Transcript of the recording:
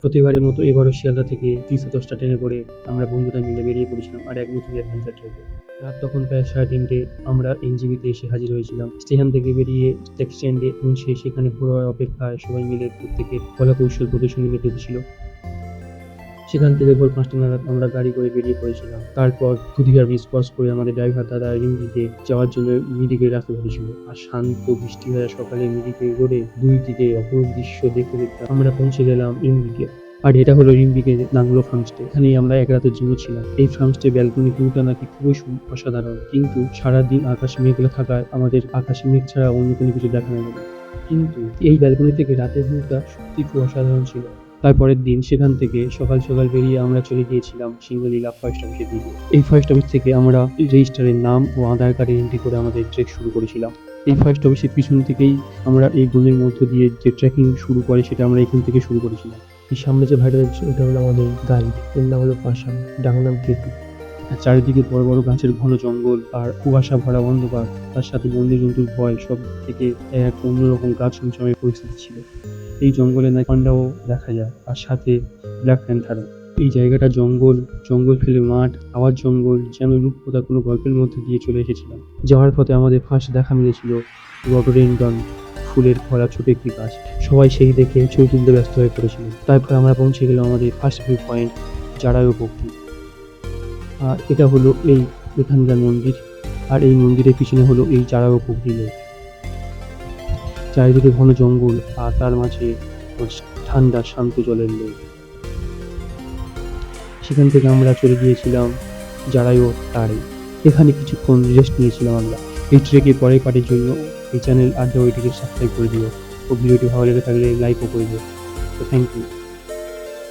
প্রতিবারের মতো এবারও শিয়ালদা থেকে 310টা ট্রেনে করে আমরা বন্ধুরা মিলে বেরিয়ে পড়েছিলাম আর এক নতুন অ্যাডভেঞ্চার ট্রিপে। রাত তখন প্রায় 3:30টে। আমরা এনজিবিতে এসে হাজির হয়েছিলাম। স্টেশন থেকে বেরিয়ে ট্যাক্সি স্ট্যান্ডে পৌঁছে সেখানে ঘোরার অপেক্ষায় সবাই মিলে প্রত্যেকের কলা কৌশল প্রদর্শনী মেতেছিল। সেখান থেকে ভোর 5টা নাগাদ আমরা গাড়ি করে বেরিয়ে পড়েছিলাম। তারপর কুদিঘাট ব্রিজ ক্রস করে আমাদের ড্রাইভার দাদা রিমডিতে যাওয়ার জন্য মিরিকের রাস্তা ধরেছিল। আর শান্ত বৃষ্টি হয়ে সকালে মিরিকে রোডে দুই দিকে অপরূপ দৃশ্য দেখতে দেখতে আমরা পৌঁছে গেলাম রিমডিকে। আর এটা হলো রিমডিকের নাংলো ফার্মস্টে। এখানেই আমরা এক রাতের জন্য ছিলাম। এই ফার্মস্টে ব্যালকনি ভিউটা নাকি খুবই অসাধারণ, কিন্তু সারাদিন আকাশ মেঘলা থাকায় আমাদের আকাশে মেঘ ছাড়া অন্য কোনো কিছু দেখা গেল না। কিন্তু এই ব্যালকনি থেকে রাতের ভিউটা সত্যি খুব অসাধারণ ছিল। তারপরের দিন সেখান থেকে সকাল সকাল বেরিয়ে আমরা চলে গিয়েছিলাম সিঙ্গলীলা ফার্স্ট অফিসের দিকে। এই ফার্স্ট অফিস থেকে আমরা রেজিস্টারের নাম ও আধার কার্ডে এন্ট্রি করে আমাদের ট্রেক শুরু করেছিলাম। এই ফার্স্ট অফিসের পিছন থেকেই আমরা এই বনের মধ্য দিয়ে যে ট্রেকিং শুরু করে সেটা আমরা এখান থেকে শুরু করেছিলাম। এই সামনে যে ভাইটা দেখছো এটা হলো আমাদের গাইড, এর নাম হলো পাশান, ডাক নাম কেতু। চারিদিকে বড় বড় গাছের ঘন জঙ্গল আর কুয়াশা ভরা অন্ধকার, তার সাথে বন্যজন্তুর ভয়, সব থেকে এক অন্যরকম গা ছমছমের পরিস্থিতি ছিল। এই জঙ্গলে না পান্ডাও দেখা যায়, আর সাথে ব্ল্যাক প্যান্থারও। এই জায়গাটা জঙ্গল জঙ্গল ফেলে মাঠ, আবার জঙ্গল, যেন রূপকথা কোনো গল্পের মধ্যে দিয়ে চলে এসেছিলাম। যাওয়ার পথে আমাদের ফার্স্ট দেখা মিলেছিল রডোডেনড্রন ফুলের ভরা ছোট একটি গাছ। সবাই সেই দেখে ছবি তুলতে ব্যস্ত হয়ে পড়েছিল। তারপর আমরা পৌঁছে গেলাম আমাদের ফার্স্ট ভিউ পয়েন্ট, জারায়ু পোখরি। আর এটা হলো এখানকার মন্দির, আর এই মন্দিরের পিছনে হলো এই জারায়ু পোখরি লেক। চারিদিকে ঘন জঙ্গল আর তার মাঝে ঠান্ডা শান্ত জলের লেক। সেখান থেকে আমরা চলে গিয়েছিলাম জারায়ু তারে। এখানে কিছুক্ষণ রেস্ট নিয়েছিলাম আমরা। এই ট্রেকের পরের পার্টির জন্য এই চ্যানেল আড্ডা ওইটিকে সাবস্ক্রাইব করে দিও ও ভিডিওটি ভালো লেগে থাকলে লাইকও করে দিও। তো থ্যাংক ইউ।